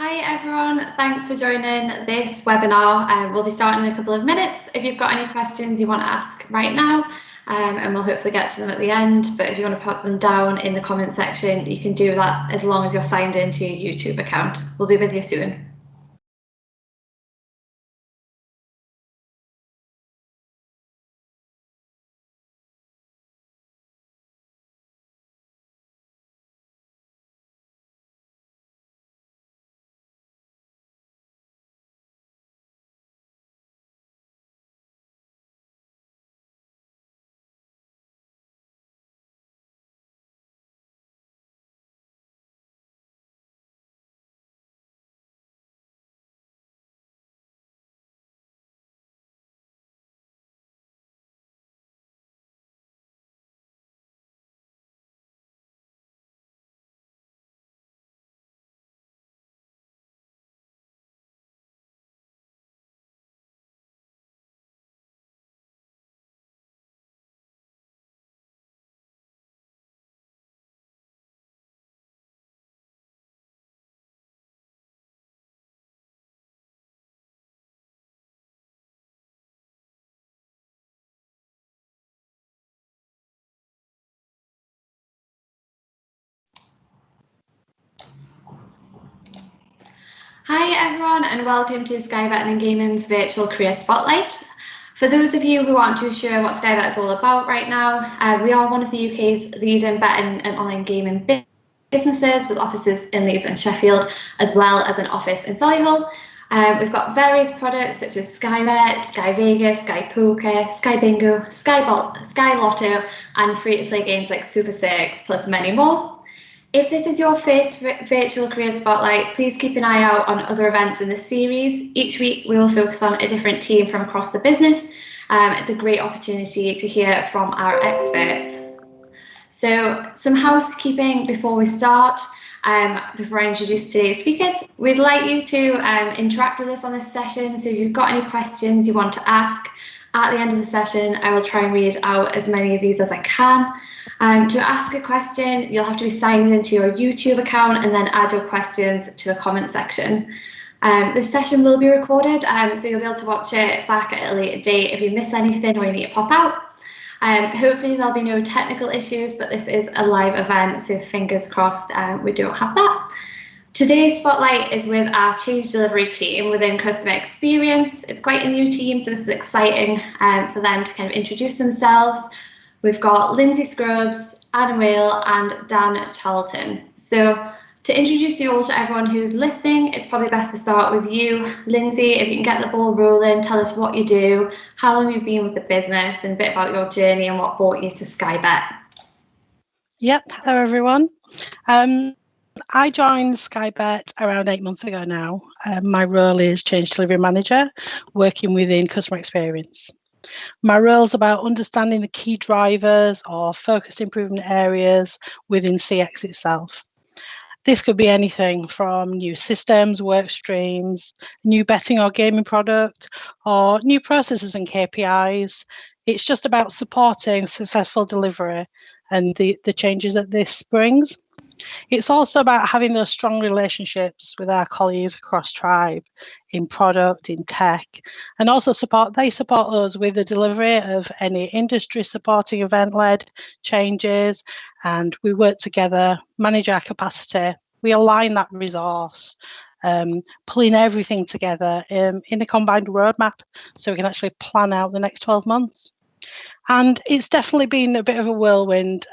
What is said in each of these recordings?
Hi everyone, thanks for joining this webinar. We'll be starting in a couple of minutes. If you've got any questions you want to ask right now, and we'll hopefully get to them at the end, but if you want to put them down in the comment section, you can do that as long as you're signed into your YouTube account. We'll be with you soon. Hi everyone and welcome to Sky Betting and Gaming's virtual career spotlight. For those of you who aren't too sure what Sky Bet is all about right now, we are one of the UK's leading betting and online gaming businesses with offices in Leeds and Sheffield, as well as an office in Solihull. We've got various products such as Sky Bet, Sky Vegas, Sky Poker, Sky Bingo, Sky Lotto, and free-to-play games like Super Six, plus many more. If this is your first virtual career spotlight, please keep an eye out on other events in the series. Each week we will focus on a different team from across the business. It's a great opportunity to hear from our experts. So some housekeeping before we start. Before I introduce today's speakers, we'd like you to interact with us on this session. So if you've got any questions you want to ask, at the end of the session, I will try and read out as many of these as I can. To ask a question, you'll have to be signed into your YouTube account and then add your questions to the comment section. This session will be recorded, so you'll be able to watch it back at a later date if you miss anything or you need to pop out. Hopefully there'll be no technical issues, but this is a live event, so fingers crossed we don't have that. Today's spotlight is with our change delivery team within customer experience. It's quite a new team, so this is exciting for them to kind of introduce themselves. We've got Lindsay Scrubs, Adam Whale, and Dan Charlton. So to introduce you all to everyone who's listening, it's probably best to start with you, Lindsay. If you can get the ball rolling, tell us what you do, how long you've been with the business, and a bit about your journey and what brought you to Sky Bet. Yep, hello everyone. I joined Sky Bet around 8 months ago now. My role is Change Delivery Manager, working within customer experience. My role is about understanding the key drivers or focused improvement areas within CX itself. This could be anything from new systems, work streams, new betting or gaming product, or new processes and KPIs. It's just about supporting successful delivery and the changes that this brings. It's also about having those strong relationships with our colleagues across Tribe in product, in tech, and also they support us with the delivery of any industry supporting event-led changes, and we work together, manage our capacity, we align that resource, pulling everything together in a combined roadmap so we can actually plan out the next 12 months. And it's definitely been a bit of a whirlwind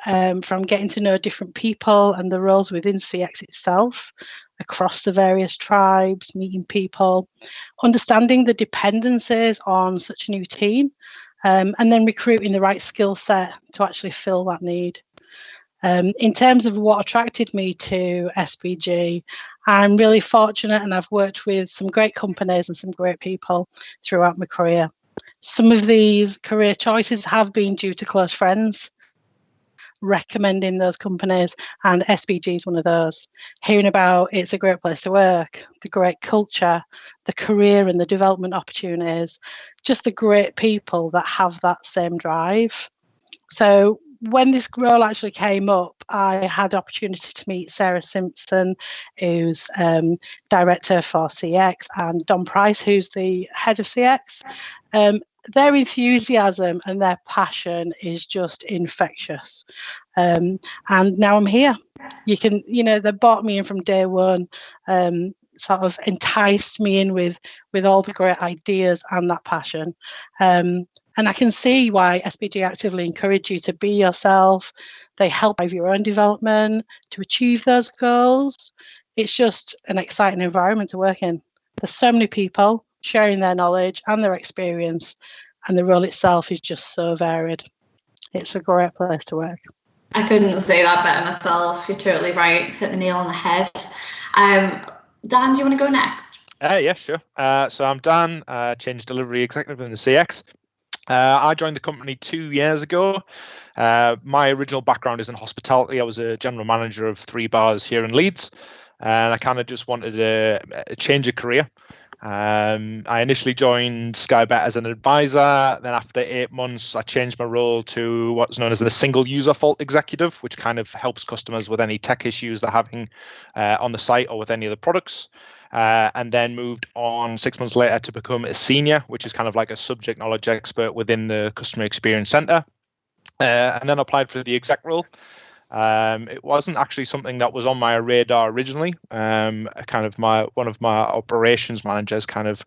from getting to know different people and the roles within CX itself, across the various tribes, meeting people, understanding the dependencies on such a new team, and then recruiting the right skill set to actually fill that need. In terms of what attracted me to SBG, I'm really fortunate and I've worked with some great companies and some great people throughout my career. Some of these career choices have been due to close friends recommending those companies, and SBG is one of those. Hearing about it's a great place to work, the great culture, the career and the development opportunities, just the great people that have that same drive. So when this role actually came up, I had the opportunity to meet Sarah Simpson, who's director for CX, and Don Price, who's the head of CX. Their enthusiasm and their passion is just infectious. And now I'm here. They brought me in from day one, sort of enticed me in with all the great ideas and that passion. And I can see why SBG actively encourage you to be yourself. They help with your own development to achieve those goals. It's just an exciting environment to work in. There's so many people sharing their knowledge and their experience, and the role itself is just so varied. It's a great place to work. I couldn't say that better myself. You're totally right. Hit the nail on the head. Dan, do you want to go next? Yeah, sure. So I'm Dan, Change Delivery Executive in the CX. I joined the company 2 years ago. My original background is in hospitality. I was a general manager of 3 bars here in Leeds, and I kind of just wanted a change of career. I initially joined Skybet as an advisor. Then after 8 months, I changed my role to what's known as a single user fault executive, which kind of helps customers with any tech issues they're having on the site or with any of the products. And then moved on 6 months later to become a senior, which is kind of like a subject knowledge expert within the customer experience center. And then applied for the exec role. It wasn't actually something that was on my radar originally. One of my operations managers kind of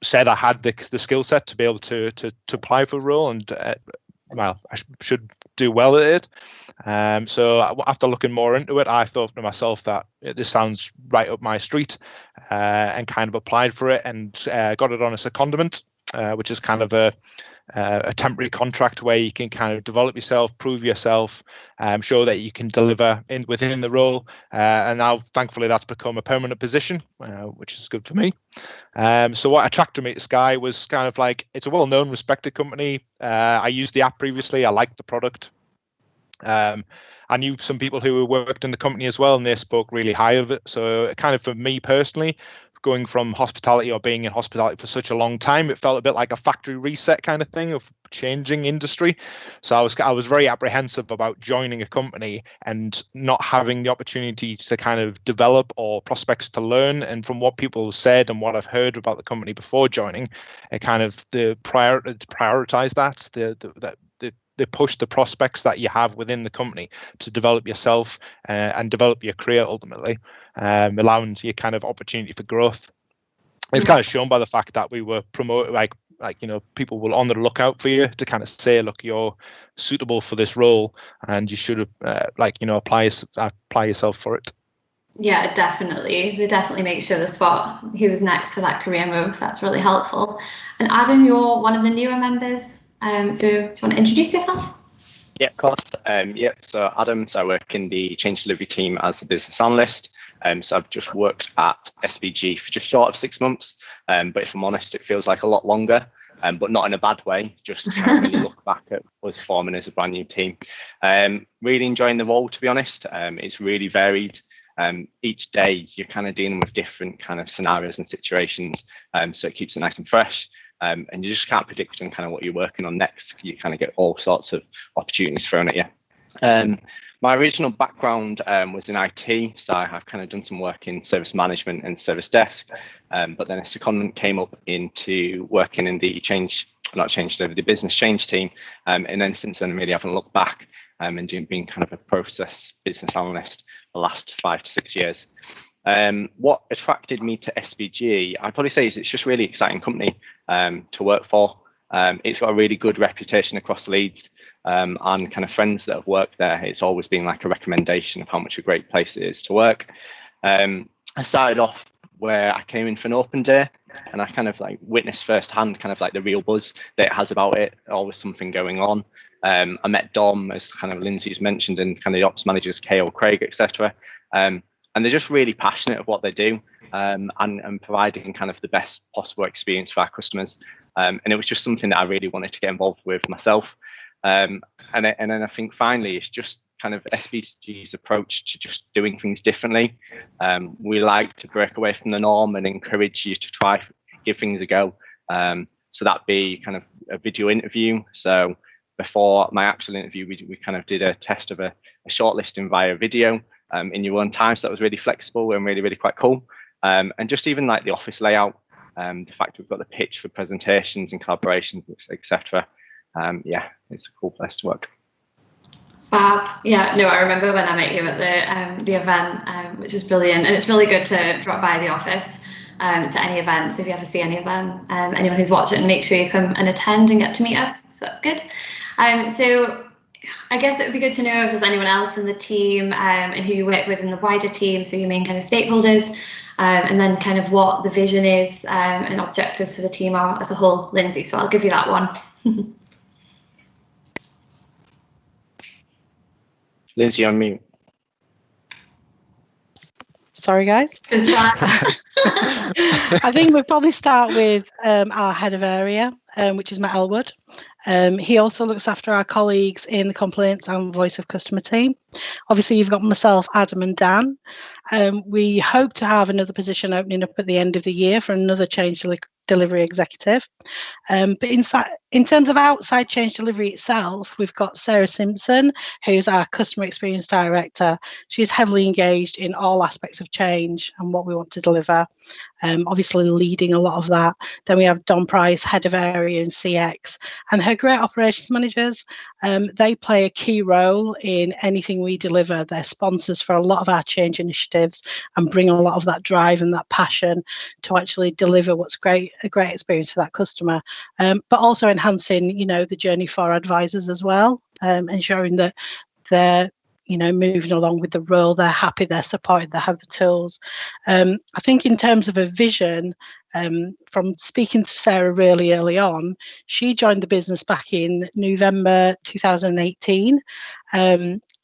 said I had the skill set to be able to apply for the role, and I should do well at it. So after looking more into it, I thought to myself that this sounds right up my street, and kind of applied for it and got it on a secondment, which is kind of a temporary contract where you can kind of develop yourself, prove yourself, show that you can deliver within the role. And now, thankfully, that's become a permanent position, which is good for me. So what attracted me to Sky was kind of like, it's a well-known, respected company. I used the app previously. I liked the product. I knew some people who worked in the company as well, and they spoke really high of it. So kind of for me personally, going from hospitality or being in hospitality for such a long time, it felt a bit like a factory reset kind of thing of changing industry. So I was very apprehensive about joining a company and not having the opportunity to kind of develop or prospects to learn. And from what people said and what I've heard about the company before joining, it kind of prioritize that, they push the prospects that you have within the company to develop yourself and develop your career ultimately, allowing you kind of opportunity for growth. It's kind of shown by the fact that we were promoted, like people were on the lookout for you to kind of say, look, you're suitable for this role and you should apply yourself for it. Yeah, definitely. They definitely make sure the spot who's next for that career move. So that's really helpful. And Adam, you're one of the newer members. So do you want to introduce yourself? Yeah, of course. So Adam, I work in the change delivery team as a business analyst. So I've just worked at SBG for just short of 6 months. But if I'm honest, it feels like a lot longer, but not in a bad way. Just when you look back at us forming as a brand new team. Really enjoying the role, to be honest. It's really varied. Each day you're kind of dealing with different kind of scenarios and situations. So it keeps it nice and fresh. And you just can't predict on kind of what you're working on next. You kind of get all sorts of opportunities thrown at you. My original background was in IT, so I've kind of done some work in service management and service desk, but then a secondment came up into working in the the business change team, and then since then I really haven't looked back, and being kind of a process business analyst the last 5 to 6 years. What attracted me to SBG, I'd probably say, is it's just really exciting company to work for. It's got a really good reputation across Leeds, and kind of friends that have worked there. It's always been like a recommendation of how much a great place it is to work. I started off where I came in for an open day, and I kind of like witnessed firsthand kind of like the real buzz that it has about it. Always something going on. I met Dom, as kind of Lindsay's mentioned, and kind of the ops managers, Kale, Craig, etc. And they're just really passionate of what they do, and providing kind of the best possible experience for our customers. And it was just something that I really wanted to get involved with myself. And then I think finally, it's just kind of SBG's approach to just doing things differently. We like to break away from the norm and encourage you to give things a go. So that be kind of a video interview. So before my actual interview, we kind of did a test of a shortlisting via video in your own time. So that was really flexible and really, really quite cool. And just even like the office layout, the fact we've got the pitch for presentations and collaborations, etc. Yeah, it's a cool place to work. Fab. Yeah, no, I remember when I met you at the event, which was brilliant, and it's really good to drop by the office to any events if you ever see any of them. Anyone who's watching, make sure you come and attend and get to meet us. So that's good. So I guess it would be good to know if there's anyone else in the team and who you work with in the wider team, so your main kind of stakeholders, and then kind of what the vision is and objectives for the team are as a whole. Lindsay, so I'll give you that one. Lindsay, on mute. Sorry, guys. I think we'll probably start with our head of area, which is Matt Elwood. He also looks after our colleagues in the complaints and voice of customer team. Obviously, you've got myself, Adam and Dan. We hope to have another position opening up at the end of the year for another change delivery executive. But in terms of outside change delivery itself, we've got Sarah Simpson, who's our customer experience director. She's heavily engaged in all aspects of change and what we want to deliver, obviously leading a lot of that. Then we have Don Price, head of area in CX, and her great operations managers. They play a key role in anything we deliver. They're sponsors for a lot of our change initiatives and bring a lot of that drive and that passion to actually deliver what's a great experience for that customer, but also enhancing, the journey for advisors as well, ensuring that they're, moving along with the role, they're happy, they're supported, they have the tools. I think in terms of a vision, from speaking to Sarah really early on, she joined the business back in November 2018.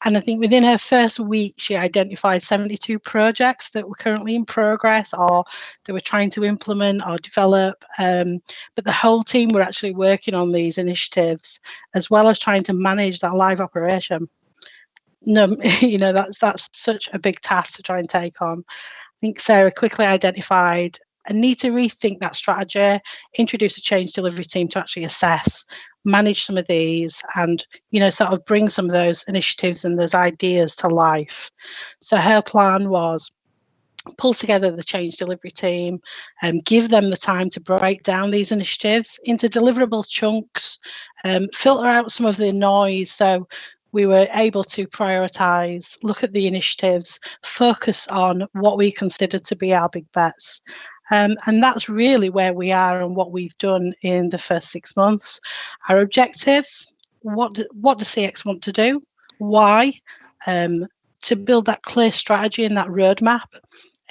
And I think within her first week, she identified 72 projects that were currently in progress or they were trying to implement or develop. But the whole team were actually working on these initiatives, as well as trying to manage that live operation. No, that's such a big task to try and take on. I think Sarah quickly identified a need to rethink that strategy, introduce a change delivery team to actually assess, manage some of these, and sort of bring some of those initiatives and those ideas to life. So her plan was pull together the change delivery team and give them the time to break down these initiatives into deliverable chunks, filter out some of the noise. So we were able to prioritise, look at the initiatives, focus on what we consider to be our big bets. And that's really where we are and what we've done in the first 6 months. Our objectives, what does CX want to do? Why? To build that clear strategy and that roadmap,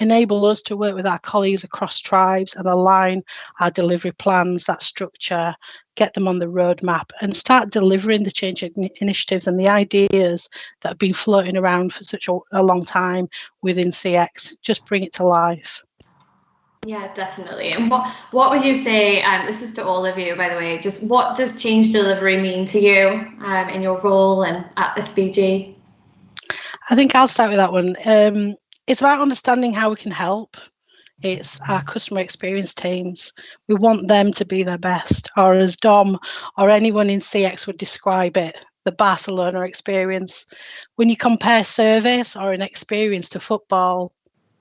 enable us to work with our colleagues across tribes and align our delivery plans, that structure, get them on the roadmap and start delivering the change initiatives and the ideas that have been floating around for such a long time within CX. Just bring it to life. Yeah, definitely. And what would you say, this is to all of you, by the way, just what does change delivery mean to you in your role and at SBG? I think I'll start with that one. It's about understanding how we can help. It's our customer experience teams. We want them to be their best, or as Dom or anyone in CX would describe it, the Barcelona experience. When you compare service or an experience to football,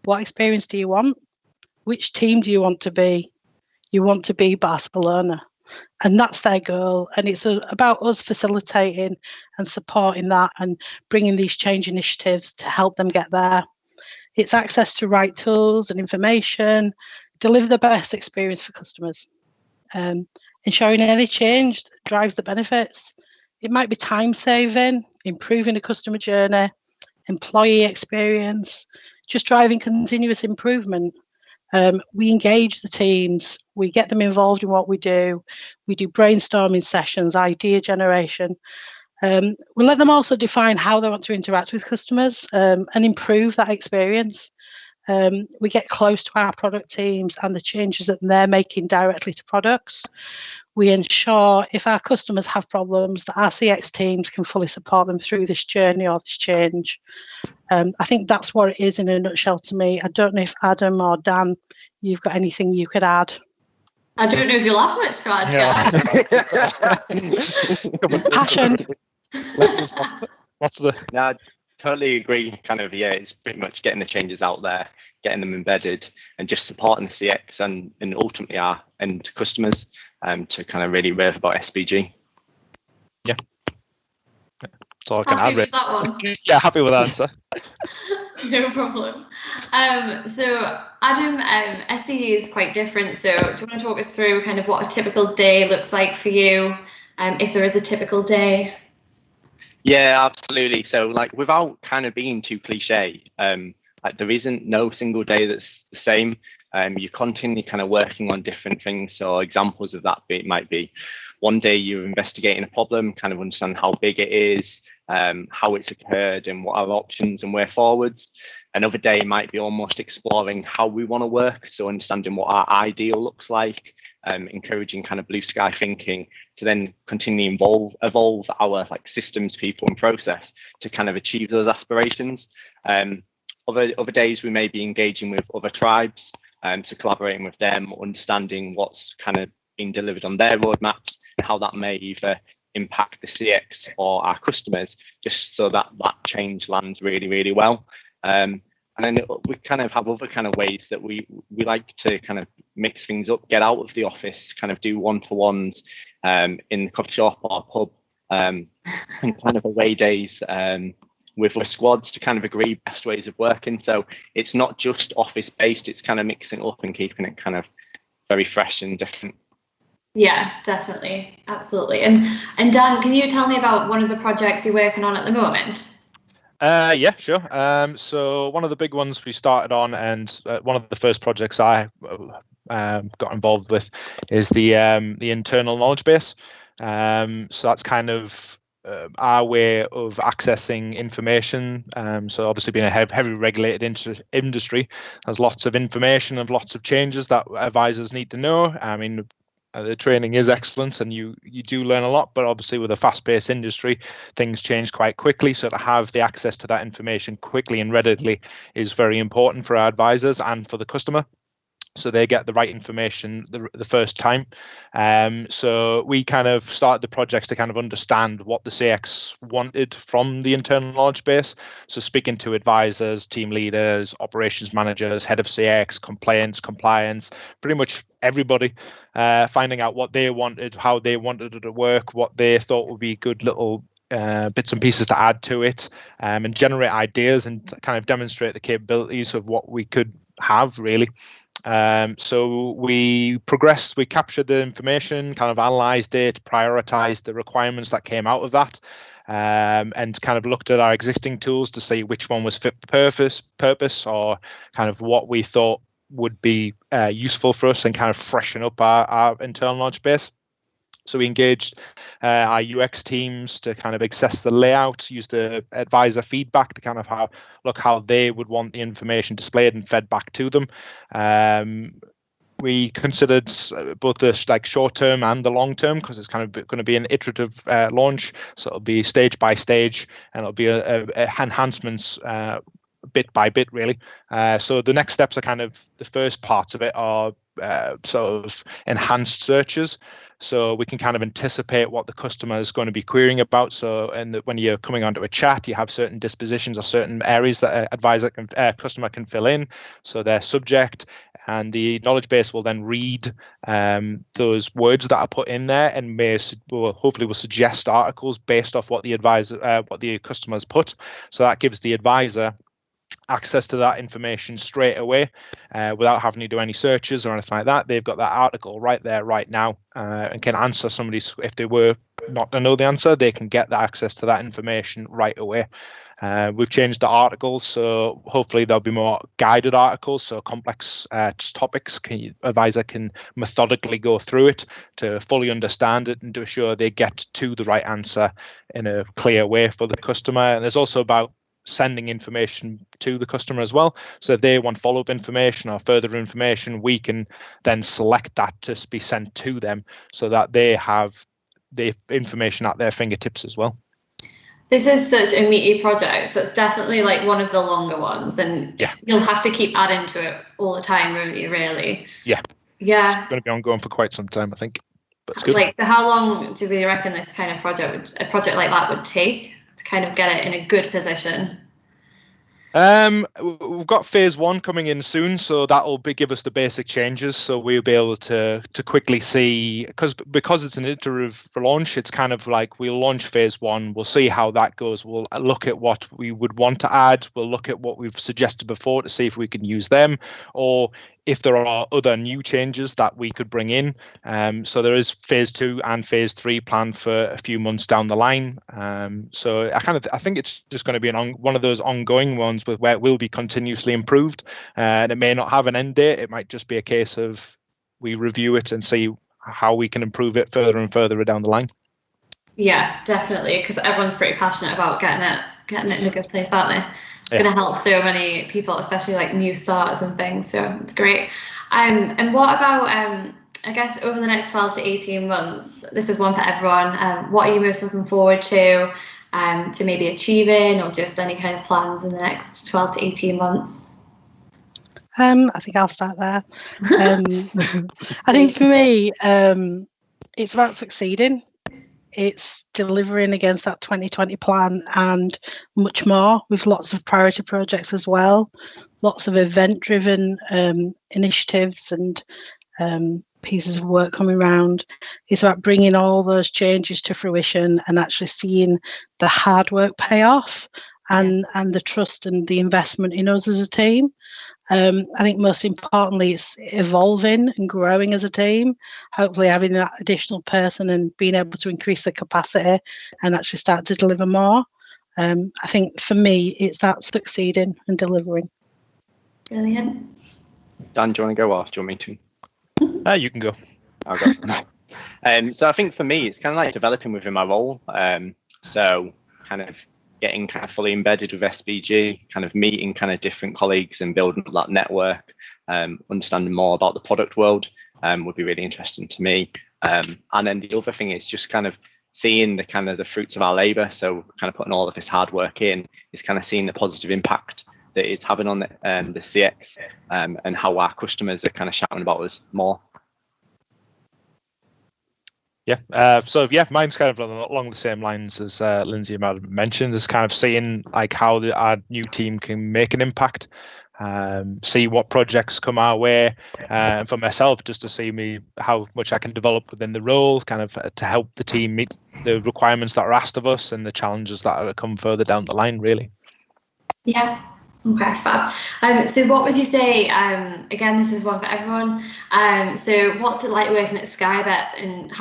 what experience do you want? Which team do you want to be? You want to be Barcelona. And that's their goal. And it's about us facilitating and supporting that and bringing these change initiatives to help them get there. It's access to right tools and information, deliver the best experience for customers, ensuring any change drives the benefits. It might be time saving, improving the customer journey, employee experience, just driving continuous improvement. We engage the teams, we get them involved in what we do brainstorming sessions, idea generation. We let them also define how they want to interact with customers and improve that experience. We get close to our product teams and the changes that they're making directly to products. We ensure if our customers have problems that our CX teams can fully support them through this journey or this change. I think that's what it is in a nutshell to me. I don't know if Adam or Dan, you've got anything you could add. I don't know if you'll have much to add, guys. Passion. What's the? No, I totally agree. Kind of, yeah, it's pretty much getting the changes out there, getting them embedded, and just supporting the CX and ultimately our end customers to kind of really rave about SBG. Yeah. That's all I can Happy add. with that one? Yeah, happy with that answer. No problem. So Adam, SBG is quite different. So do you want to talk us through kind of what a typical day looks like for you, if there is a typical day? Yeah, absolutely. So like without kind of being too cliche, like there isn't no single day that's the same. You're continually kind of working on different things. So examples of that might be one day you're investigating a problem, kind of understand how big it is, how it's occurred and what are our options and where forwards. Another day might be almost exploring how we want to work. So understanding what our ideal looks like, encouraging kind of blue sky thinking to then continually evolve our like systems, people and process to kind of achieve those aspirations. Other days we may be engaging with other tribes, so collaborating with them, understanding what's kind of being delivered on their roadmaps and how that may either impact the CX or our customers, just so that that change lands really, really well. And then we kind of have other kind of ways that we like to kind of mix things up, get out of the office, kind of do one-to-ones in the coffee shop or pub, and kind of away days with squads to kind of agree best ways of working. So it's not just office-based, it's kind of mixing it up and keeping it kind of very fresh and different. Yeah, definitely. Absolutely. And Dan, can you tell me about one of the projects you're working on at the moment? Yeah, sure. So one of the big ones we started on, and one of the first projects I got involved with, is the internal knowledge base. So that's kind of our way of accessing information. So obviously being a heavily regulated industry, there's lots of information and lots of changes that advisors need to know. I mean, the training is excellent and you do learn a lot, but obviously with a fast-paced industry, things change quite quickly. So to have the access to that information quickly and readily is very important for our advisors and for the customer, so they get the right information the first time. So we kind of started the projects to kind of understand what the CX wanted from the internal knowledge base. So speaking to advisors, team leaders, operations managers, head of CX, compliance, pretty much everybody, finding out what they wanted, how they wanted it to work, what they thought would be good little bits and pieces to add to it, and generate ideas and kind of demonstrate the capabilities of what we could have, really. So we progressed, we captured the information, kind of analyzed it, prioritized the requirements that came out of that, and kind of looked at our existing tools to see which one was fit for purpose, or kind of what we thought would be useful for us and kind of freshen up our internal knowledge base. So we engaged our UX teams to kind of assess the layout, use the advisor feedback to kind of how they would want the information displayed and fed back to them. We considered both the short term and the long term, because it's kind of going to be an iterative launch. So it'll be stage by stage, and it'll be enhancements bit by bit, really. So the next steps are kind of, the first parts of it are sort of enhanced searches. So we can kind of anticipate what the customer is going to be querying about. So, and when you're coming onto a chat, you have certain dispositions or certain areas that customer can fill in. So their subject, and the knowledge base will then read those words that are put in there, and hopefully will suggest articles based off what the customer's put. So that gives the advisor access to that information straight away, without having to do any searches or anything like that. They've got that article right there, right now, and can answer somebody's, if they were not to know the answer, they can get the access to that information right away. We've changed the articles, so hopefully there'll be more guided articles, so complex topics, advisor can methodically go through it to fully understand it and to ensure they get to the right answer in a clear way for the customer. And there's also about sending information to the customer as well. So if they want follow-up information or further information, we can then select that to be sent to them so that they have the information at their fingertips as well. This is such a meaty project, so it's definitely like one of the longer ones, and yeah, you'll have to keep adding to it all the time, really. Yeah. Yeah. It's going to be ongoing for quite some time, I think. But it's good. Like, so how long do we reckon this kind of a project like that would take to kind of get it in a good position? We've got phase 1 coming in soon, so that'll give us the basic changes. So we'll be able to quickly see, because it's an iterative launch, it's kind of like we'll launch phase 1, we'll see how that goes. We'll look at what we would want to add. We'll look at what we've suggested before to see if we can use them, or if there are other new changes that we could bring in. So there is phase 2 and phase 3 planned for a few months down the line. So I think it's just going to be one of those ongoing ones where it will be continuously improved, and it may not have an end date. It might just be a case of we review it and see how we can improve it further and further down the line. Yeah, definitely, because everyone's pretty passionate about getting it in a good place, aren't they? It's going to help so many people, especially like new starters and things. So it's great. And what about, I guess, over the next 12 to 18 months? This is one for everyone. What are you most looking forward to maybe achieving, or just any kind of plans in the next 12 to 18 months? I think I'll start there. I think for me, it's about succeeding. It's delivering against that 2020 plan and much more, with lots of priority projects as well, lots of event-driven initiatives and pieces of work coming around. It's about bringing all those changes to fruition and actually seeing the hard work pay off, and the trust and the investment in us as a team. I think most importantly, it's evolving and growing as a team, hopefully having that additional person and being able to increase the capacity and actually start to deliver more. I think for me, it's that succeeding and delivering. Brilliant. Dan, do you want to go, or do you want me to? You can go. I'll go. So I think for me, it's kind of like developing within my role. So kind of getting kind of fully embedded with SBG, kind of meeting kind of different colleagues and building that network, understanding more about the product world would be really interesting to me. And then the other thing is just kind of seeing the fruits of our labor. So kind of putting all of this hard work in is kind of seeing the positive impact that it's having on the CX, and how our customers are kind of shouting about us more. Yeah. So mine's kind of along the same lines as Lindsay mentioned. Is kind of seeing like how our new team can make an impact, see what projects come our way, and for myself, just to see how much I can develop within the role, kind of to help the team meet the requirements that are asked of us and the challenges that are come further down the line, really. Yeah. Okay, fab. So what would you say, again, this is one for everyone, so what's it like working at Skybet, and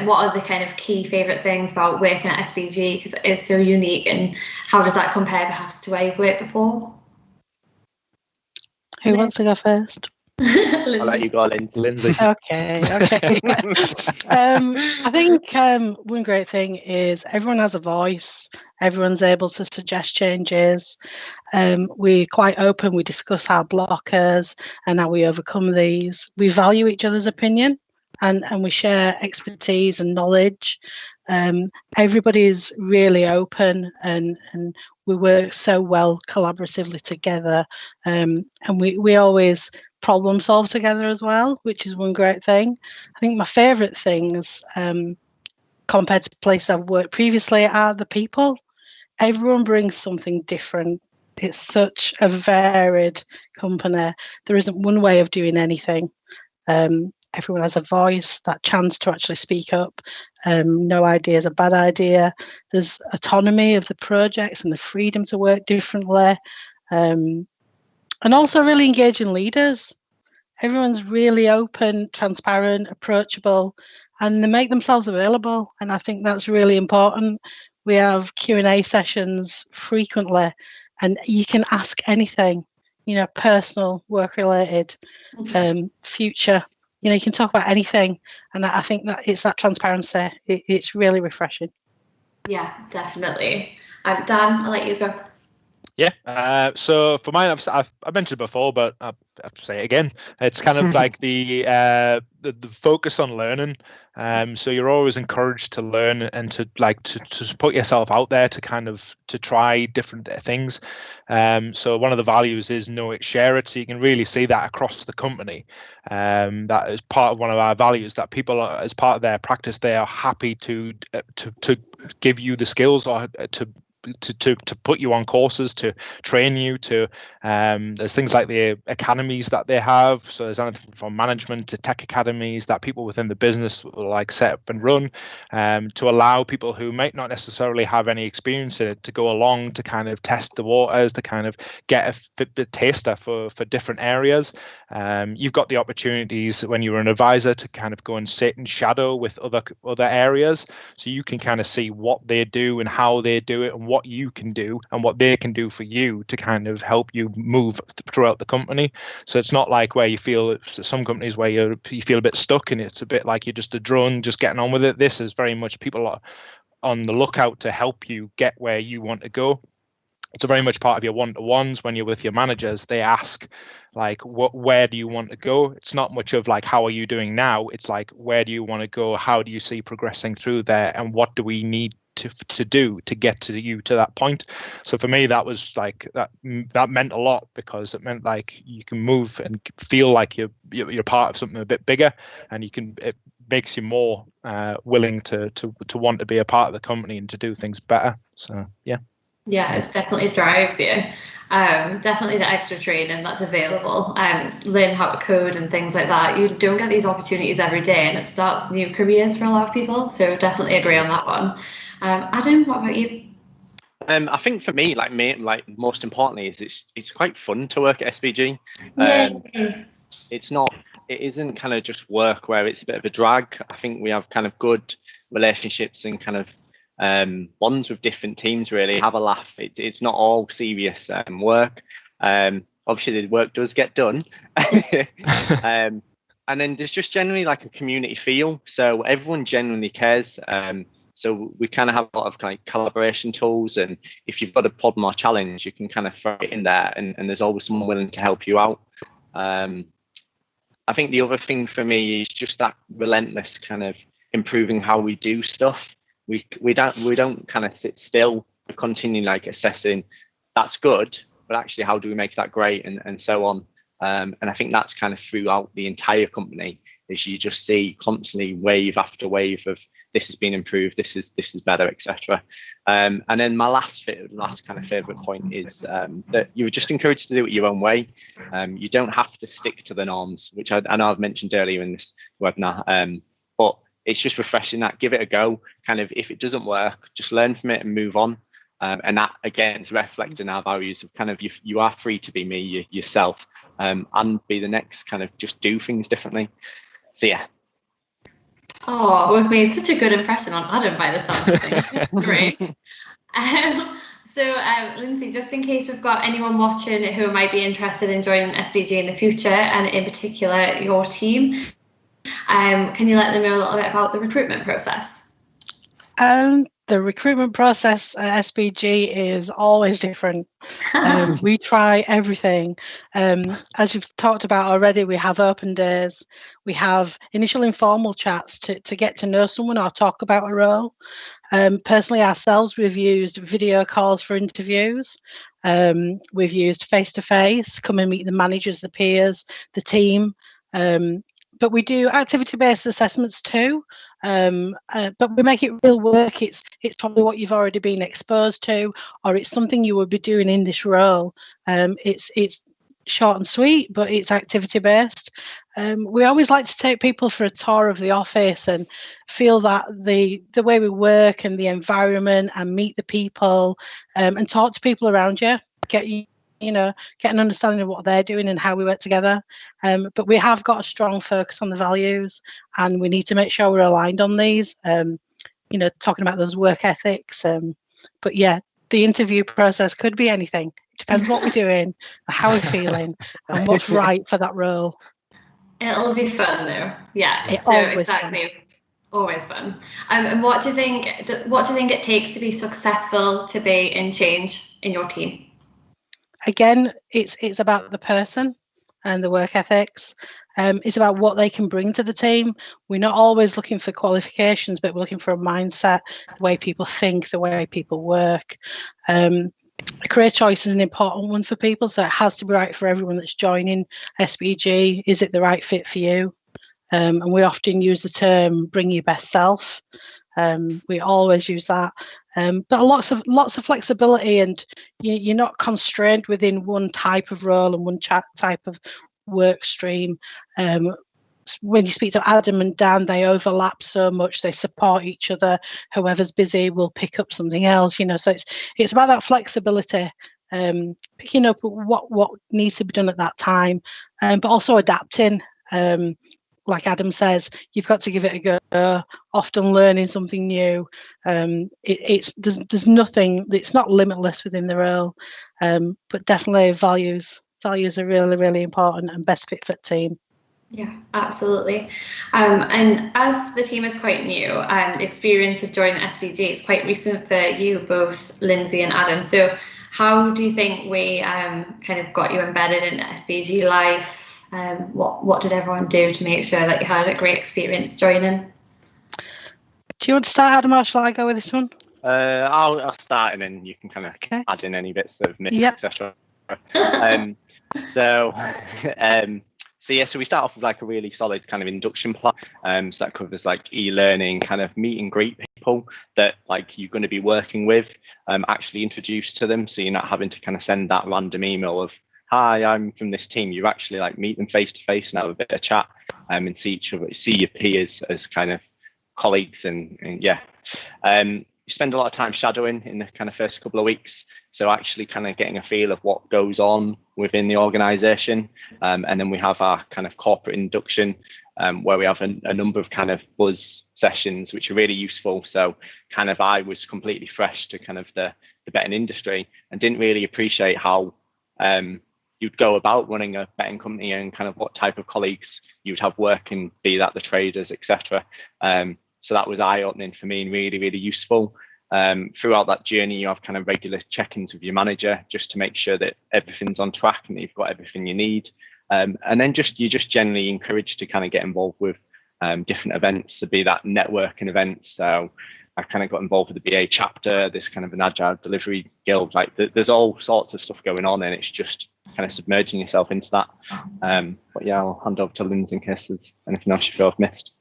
what are the kind of key favourite things about working at SBG, because it is so unique, and how does that compare perhaps to where you've worked before? Who wants to go first? I'll let you go, Lindsay. Okay. I think one great thing is everyone has a voice. Everyone's able to suggest changes. We're quite open. We discuss our blockers and how we overcome these. We value each other's opinion, and we share expertise and knowledge. Everybody's really open, and we work so well collaboratively together. And we always problem solve together as well, which is one great thing. I think my favourite things, compared to places I've worked previously, are the people. Everyone brings something different. It's such a varied company. There isn't one way of doing anything. Everyone has a voice, that chance to actually speak up. No idea is a bad idea. There's autonomy of the projects and the freedom to work differently. And also really engaging leaders. Everyone's really open, transparent, approachable, and they make themselves available. And I think that's really important. We have Q&A sessions frequently, and you can ask anything, personal, work-related, future. You can talk about anything. And I think that it's that transparency. It's really refreshing. Yeah, definitely. Dan, I'll let you go. Yeah. So for mine, I've mentioned it before, but I'll say it again. It's kind of like the focus on learning. So you're always encouraged to learn and to put yourself out there to try different things. So one of the values is know it, share it. So you can really see that across the company. That is part of one of our values, that people are, as part of their practice, they are happy to give you the skills or to put you on courses, to train you, to there's things like the academies that they have. So there's anything from management to tech academies that people within the business will like set up and run, to allow people who might not necessarily have any experience in it to go along to kind of test the waters, to kind of get a taster for different areas. You've got the opportunities when you're an advisor to kind of go and sit and shadow with other areas, so you can kind of see what they do and how they do it and what you can do and what they can do for you to kind of help you move throughout the company. So it's not like where you feel some companies where you feel a bit stuck and it's a bit like you're just a drone just getting on with it. This is very much people are on the lookout to help you get where you want to go. It's a very much part of your one-to-ones. When you're with your managers, they ask like, where do you want to go? It's not much of like, how are you doing now? It's like, where do you want to go? How do you see progressing through there? And what do we need to do to get to you to that point? So for me, that was like that meant a lot, because it meant like you can move and feel like you're part of something a bit bigger, and it makes you more willing to want to be a part of the company and to do things better. So yeah, it definitely drives you. Definitely the extra training that's available, learn how to code and things like that. You don't get these opportunities every day, and it starts new careers for a lot of people. So definitely agree on that one. Adam, what about you? I think for me, most importantly, is it's quite fun to work at SBG. It isn't kind of just work where it's a bit of a drag. I think we have kind of good relationships and kind of bonds with different teams. Really have a laugh. It's not all serious work. Obviously the work does get done. And then there's just generally like a community feel, so everyone genuinely cares. So we kind of have a lot of kind of collaboration tools, and if you've got a problem or challenge, you can kind of throw it in there, and there's always someone willing to help you out. I think the other thing for me is just that relentless kind of improving how we do stuff. We don't kind of sit still. We continue like assessing, that's good, but actually how do we make that great, and so on. And I think that's kind of throughout the entire company, is you just see constantly wave after wave of this has been improved, this is better, etc. And then my last kind of favorite point is that you're just encouraged to do it your own way. You don't have to stick to the norms, which I know I've mentioned earlier in this webinar, but it's just refreshing that, give it a go. Kind of, if it doesn't work, just learn from it and move on. And that again is reflecting our values of kind of you are free to be me, yourself, and be the next, kind of just do things differently. So yeah. Oh, we've made such a good impression on Adam by the sound of things. Great. So Lindsay, just in case we've got anyone watching who might be interested in joining SBG in the future, and in particular your team, can you let them know a little bit about the recruitment process? The recruitment process at SBG is always different. We try everything. As you've talked about already, we have open days. We have initial informal chats to get to know someone or talk about a role. Personally, ourselves, we've used video calls for interviews. We've used face-to-face, come and meet the managers, the peers, the team. But we do activity-based assessments too. But we make it real work. It's probably what you've already been exposed to, or it's something you would be doing in this role. It's short and sweet, but it's activity based. We always like to take people for a tour of the office and feel that the way we work and the environment, and meet the people, and talk to people around you, get an understanding of what they're doing and how we work together. But we have got a strong focus on the values, and we need to make sure we're aligned on these, talking about those work ethics. But yeah, the interview process could be anything. It depends what we're doing, how we're feeling, and what's right for that role. It'll be fun though. Yeah, it's so always exactly. Fun. Always fun. And what do you think it takes to be successful to be in change in your team? again, it's about the person and the work ethics. It's about what they can bring to the team. We're not always looking for qualifications, but we're looking for a mindset, the way people think, the way people work. Career choice is an important one for people, so it has to be right for everyone that's joining SBG. Is it the right fit for you? And we often use the term "bring your best self." We always use that, but lots of flexibility, and you're not constrained within one type of role and one type of work stream. When you speak to Adam and Dan, they overlap so much, they support each other. Whoever's busy will pick up something else, so it's about that flexibility, picking up what needs to be done at that time, but also adapting. Like Adam says, you've got to give it a go, often learning something new. There's nothing, it's not limitless within the role, but definitely values are really, really important, and best fit for team. Yeah, absolutely. And as the team is quite new, the experience of joining SVG is quite recent for you both, Lindsay and Adam. So how do you think we kind of got you embedded in SVG life? What did everyone do to make sure that you had a great experience joining? Do you want to start, Adam, or shall I go with this one? I'll start, and then you can kind of add in any bits that I've missed, etc. So we start off with like a really solid kind of induction plan. So that covers like e-learning, kind of meet and greet people that like you're going to be working with, actually introduced to them, so you're not having to kind of send that random email of, "Hi, I'm from this team." You actually like meet them face to face and have a bit of chat, and see your peers as kind of colleagues, and yeah. You spend a lot of time shadowing in the kind of first couple of weeks, so actually kind of getting a feel of what goes on within the organisation, and then we have our kind of corporate induction, where we have a number of kind of buzz sessions which are really useful. So kind of I was completely fresh to kind of the betting industry and didn't really appreciate how you'd go about running a betting company and kind of what type of colleagues you'd have working, be that the traders, etc. So that was eye-opening for me and really, really useful. Throughout that journey, you have kind of regular check-ins with your manager just to make sure that everything's on track and that you've got everything you need. And then you're just generally encouraged to kind of get involved with different events, so be that networking events. So I kind of got involved with the BA chapter, this kind of an agile delivery guild. Like there's all sorts of stuff going on, and it's just kind of submerging yourself into that. But yeah, I'll hand over to Lindsay in case there's anything else you feel I've missed.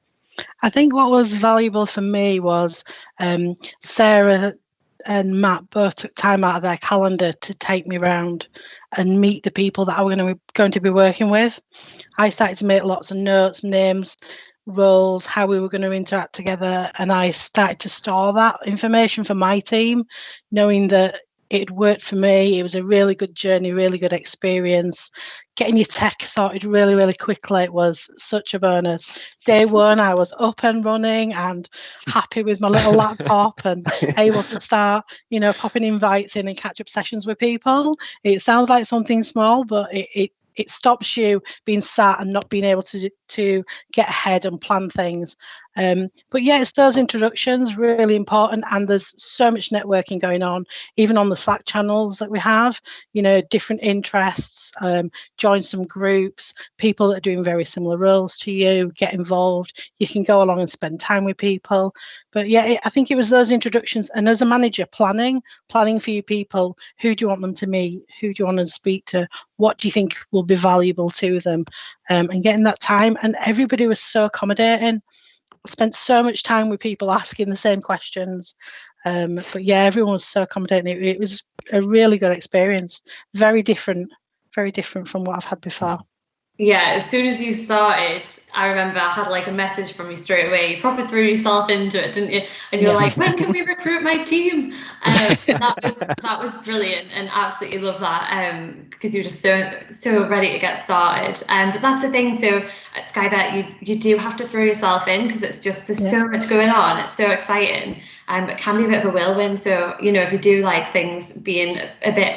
I think what was valuable for me was Sarah and Matt both took time out of their calendar to take me around and meet the people that I was going to be working with. I started to make lots of notes, names, roles, how we were going to interact together, and I started to store that information for my team, knowing that it worked for me. It was a really good journey, really good experience. Getting your tech sorted really, really quickly was such a bonus. Day one, I was up and running and happy with my little laptop and able to start, popping invites in and catch up sessions with people. It sounds like something small, but it stops you being sat and not being able to get ahead and plan things. But yeah, it's those introductions, really important. And there's so much networking going on, even on the Slack channels that we have, different interests, join some groups, people that are doing very similar roles to you, get involved. You can go along and spend time with people. But yeah, I think it was those introductions. And as a manager, planning for your people, who do you want them to meet? Who do you want to speak to? What do you think will be valuable to them? And getting that time. And everybody was so accommodating. I spent so much time with people asking the same questions. But yeah, everyone was so accommodating. It was a really good experience. Very different from what I've had before. Yeah, as soon as you started, I remember I had like a message from you straight away. You proper threw yourself into it, didn't you? And you're like, "When can we recruit my team?" That was brilliant, and absolutely love that, because you're just so ready to get started. But that's the thing. So at Skybet, you do have to throw yourself in, because it's just there's so much going on. It's so exciting. But it can be a bit of a whirlwind. So, if you do like things being a bit,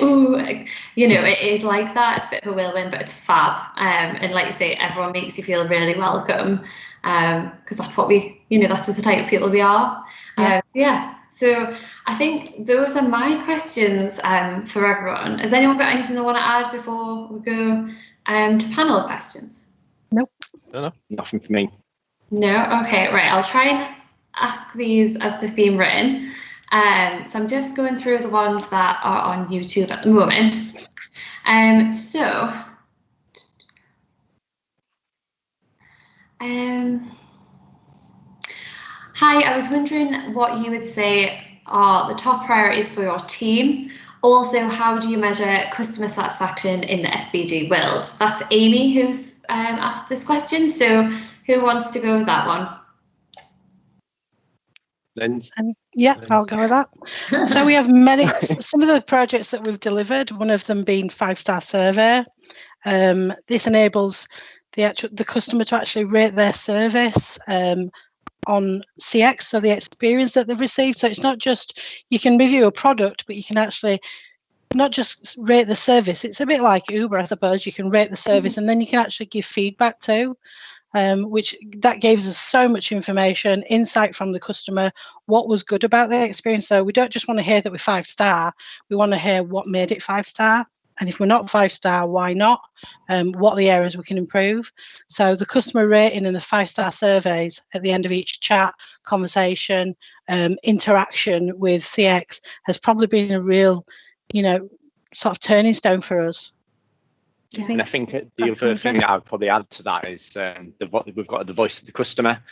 it is like that. It's a bit of a whirlwind, but it's fab. And like you say, everyone makes you feel really welcome, because that's what that's just the type of people we are. So I think those are my questions for everyone. Has anyone got anything they want to add before we go to panel questions? Nope. No. Nothing for me. No? Okay, right. I'll try and ask these as they've been written. So I'm just going through the ones that are on YouTube at the moment. Hi, I was wondering what you would say are the top priorities for your team. Also, how do you measure customer satisfaction in the SBG world? That's Amy who's asked this question. So who wants to go with that one? Yeah, I'll go with that. So we have some of the projects that we've delivered, one of them being 5-star survey. This enables the customer to actually rate their service on CX, so the experience that they've received. So it's not just you can review a product, but you can actually not just rate the service. It's a bit like Uber, I suppose. You can rate the service and then you can actually give feedback too. Which that gives us so much information, insight from the customer, what was good about their experience. So we don't just want to hear that we're 5-star, we want to hear what made it 5-star. And if we're not 5-star, why not? What are the areas we can improve? So the customer rating and the 5-star surveys at the end of each chat, conversation, interaction with CX has probably been a real, sort of turning stone for us. And I think the other thing that I'd probably add to that is we've got the voice of the customer.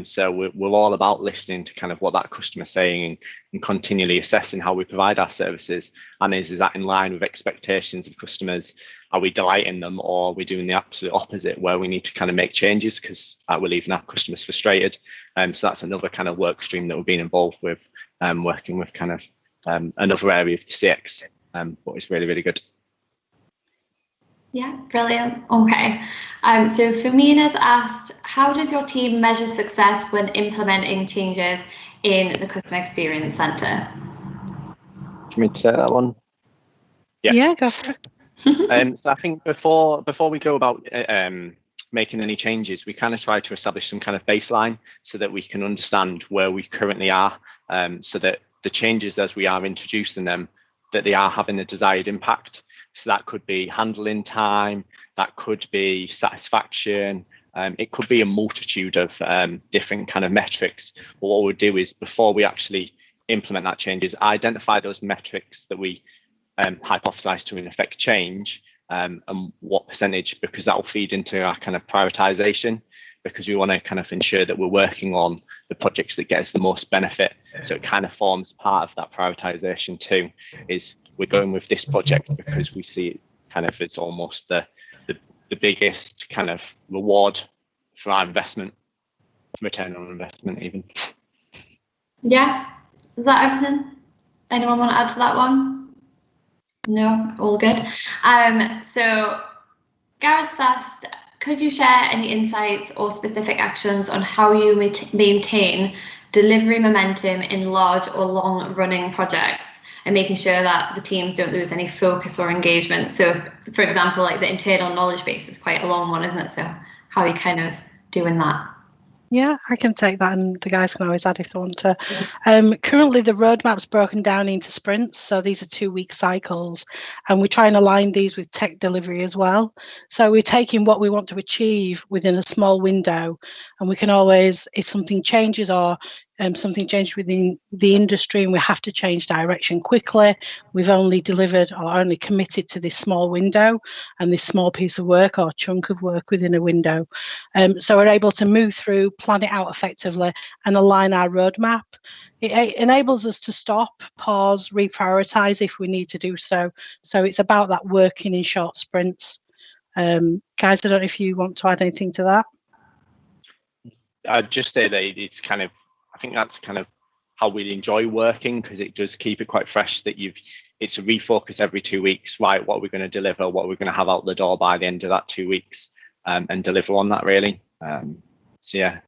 So we're all about listening to kind of what that customer's saying and continually assessing how we provide our services. And is that in line with expectations of customers? Are we delighting them, or are we doing the absolute opposite where we need to kind of make changes because we're leaving our customers frustrated? So that's another kind of work stream that we've been involved with, working with kind of another area of the CX, but it's really, really good. Yeah, brilliant. Okay. So Femina's asked, how does your team measure success when implementing changes in the customer experience center? Do you want me to say that one? Yeah, go for it. So I think before we go about making any changes, we kind of try to establish some kind of baseline so that we can understand where we currently are, so that the changes as we are introducing them, that they are having the desired impact. So that could be handling time, that could be satisfaction, it could be a multitude of different kind of metrics. But what we'll do is before we actually implement that change is identify those metrics that we hypothesize to in effect change, and what percentage, because that will feed into our kind of prioritization, because we want to kind of ensure that we're working on the projects that get us the most benefit. So it kind of forms part of that prioritization too, is we're going with this project because we see it kind of as almost the biggest kind of reward for our investment, return on investment even. Yeah, is that everything? Anyone want to add to that one? No, all good. So Gareth asked, could you share any insights or specific actions on how you maintain delivery momentum in large or long-running projects and making sure that the teams don't lose any focus or engagement? So, for example, like the internal knowledge base is quite a long one, isn't it? So how are you kind of doing that? Yeah, I can take that, and the guys can always add if they want to. Currently, the roadmap's broken down into sprints, so these are 2-week cycles, and we try and align these with tech delivery as well. So we're taking what we want to achieve within a small window, and we can always, if something changes or something changed within the industry and we have to change direction quickly, we've only delivered or only committed to this small window and this small piece of work or chunk of work within a window. So we're able to move through, plan it out effectively and align our roadmap. It enables us to stop, pause, reprioritize if we need to do so. So it's about that working in short sprints. Guys, I don't know if you want to add anything to that. I'd just say that it's kind of, I think that's kind of how we enjoy working, because it does keep it quite fresh, that it's a refocus every 2 weeks, right? What we're going to deliver, what we're going to have out the door by the end of that 2 weeks, and deliver on that really. So yeah.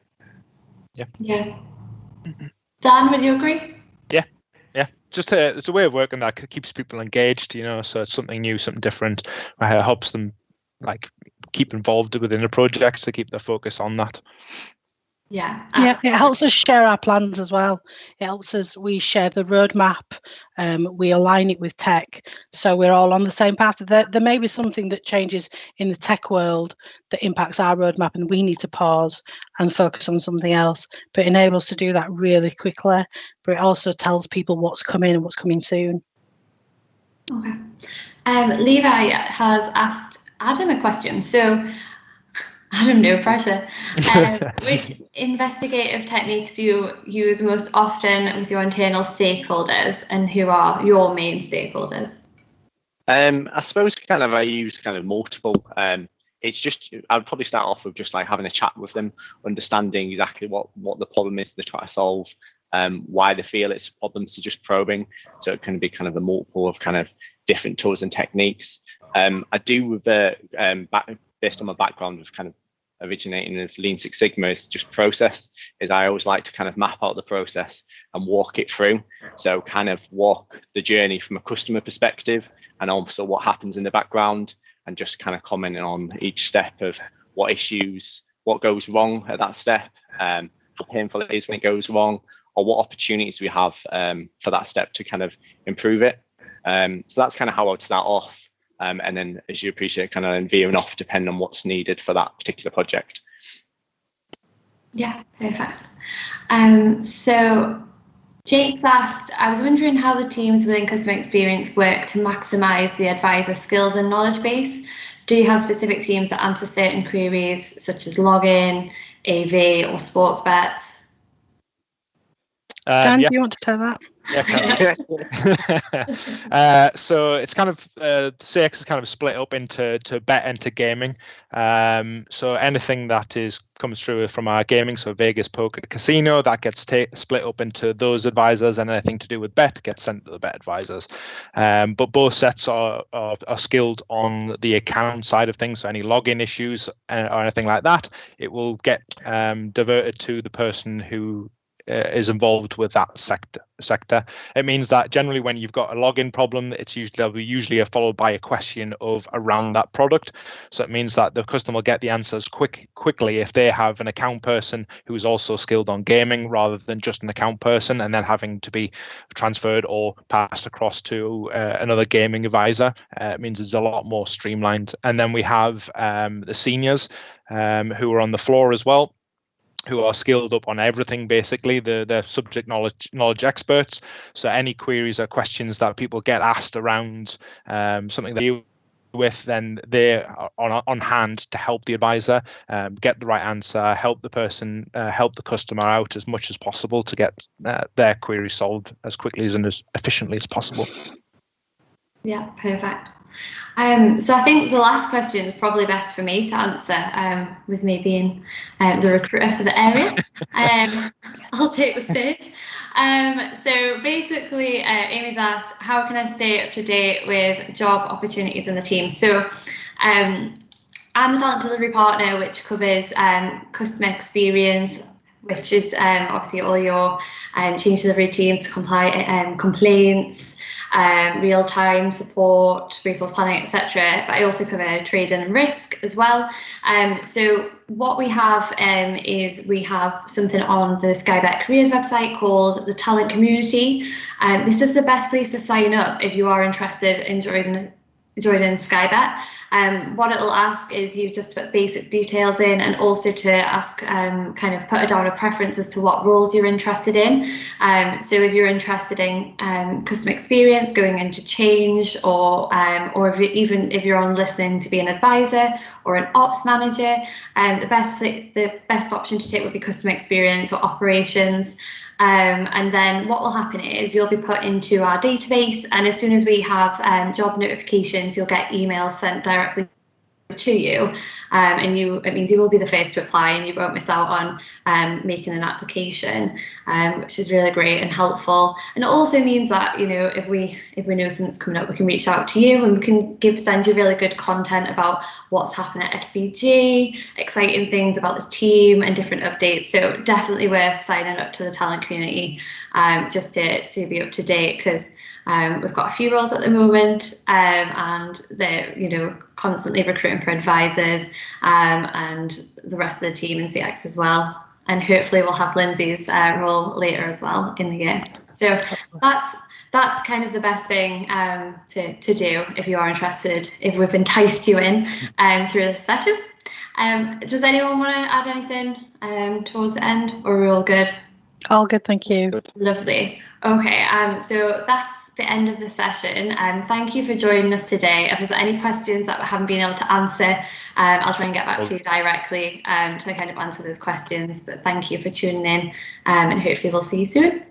Dan, would you agree? Yeah. Just it's a way of working that keeps people engaged, so it's something new, something different, helps them like keep involved within the project to keep their focus on that. Yeah, yeah, it helps us share our plans as well. It helps us, we share the roadmap, we align it with tech, so we're all on the same path. There may be something that changes in the tech world that impacts our roadmap, and we need to pause and focus on something else, but it enables us to do that really quickly. But it also tells people what's coming and what's coming soon. Okay. Levi has asked Adam a question. So, Adam, no pressure. Which investigative techniques do you use most often with your internal stakeholders, and who are your main stakeholders? I suppose I use multiple. It's just, I'd probably start off with just like having a chat with them, understanding exactly what the problem is they're trying to solve, why they feel it's a problem, so just probing. So it can be a multiple of different tools and techniques. I do with based on my background of originating with Lean Six Sigma, is just process. Is I always like to map out the process and walk it through. So walk the journey from a customer perspective, and also what happens in the background, and just commenting on each step of what issues, what goes wrong at that step, how painful it is when it goes wrong, or what opportunities we have for that step to improve it. So that's how I would start off. And then, as you appreciate, veering off depending on what's needed for that particular project. Yeah, perfect. So Jake's asked, I was wondering how the teams within customer experience work to maximise the advisor skills and knowledge base. Do you have specific teams that answer certain queries such as login, AV, or sports bets? Dan, do you want to tell that? Yeah, so it's CX is split up into bet and to gaming. So anything that comes through from our gaming, so Vegas, poker, casino, that gets split up into those advisors, and anything to do with bet gets sent to the bet advisors. But both sets are skilled on the account side of things. So any login issues or anything like that, it will get diverted to the person who is involved with that sector. It means that generally when you've got a login problem, it's usually followed by a question around that product. So it means that the customer will get the answers quickly if they have an account person who is also skilled on gaming, rather than just an account person and then having to be transferred or passed across to another gaming advisor. It means it's a lot more streamlined. And then we have the seniors who are on the floor as well, who are skilled up on everything, basically. They're subject knowledge experts. So any queries or questions that people get asked around something that you with, then they're on hand to help the advisor get the right answer, help the person, help the customer out as much as possible to get their query solved as quickly and as efficiently as possible. Yeah, perfect. So I think the last question is probably best for me to answer, with me being the recruiter for the area. I'll take the stage. So basically, Amy's asked, how can I stay up to date with job opportunities in the team? So I'm the talent delivery partner, which covers customer experience, which is obviously all your change delivery teams, complaints, real-time support, resource planning, etc. But I also cover trade and risk as well. So what we have is we have something on the Skybet Careers website called the Talent Community. This is the best place to sign up if you are interested in joining Skybet. What it'll ask is you just put basic details in, and also to ask put down a preference as to what roles you're interested in. So if you're interested in customer experience, going into change, or if you're on listening to be an advisor or an ops manager, the best option to take would be customer experience or operations. And then what will happen is you'll be put into our database, and as soon as we have job notifications, you'll get emails sent directly to you, and it means you will be the first to apply, and you won't miss out on making an application, which is really great and helpful. And it also means that, you know, if we know something's coming up, we can reach out to you, and we can send you really good content about what's happening at SBG, exciting things about the team, and different updates. So definitely worth signing up to the talent community, just to be up to date, because we've got a few roles at the moment, and they're, you know, constantly recruiting for advisors, and the rest of the team in CX as well. and hopefully we'll have Lindsay's role later as well in the year. So that's kind of the best thing to do if you are interested, if we've enticed you in through this session. Does anyone want to add anything towards the end, or are we all good? All good, thank you. Lovely. Okay, so that's the end of the session. Thank you for joining us today. If there's any questions that we haven't been able to answer, I'll try and get back to you directly to kind of answer those questions. But thank you for tuning in, and hopefully we'll see you soon.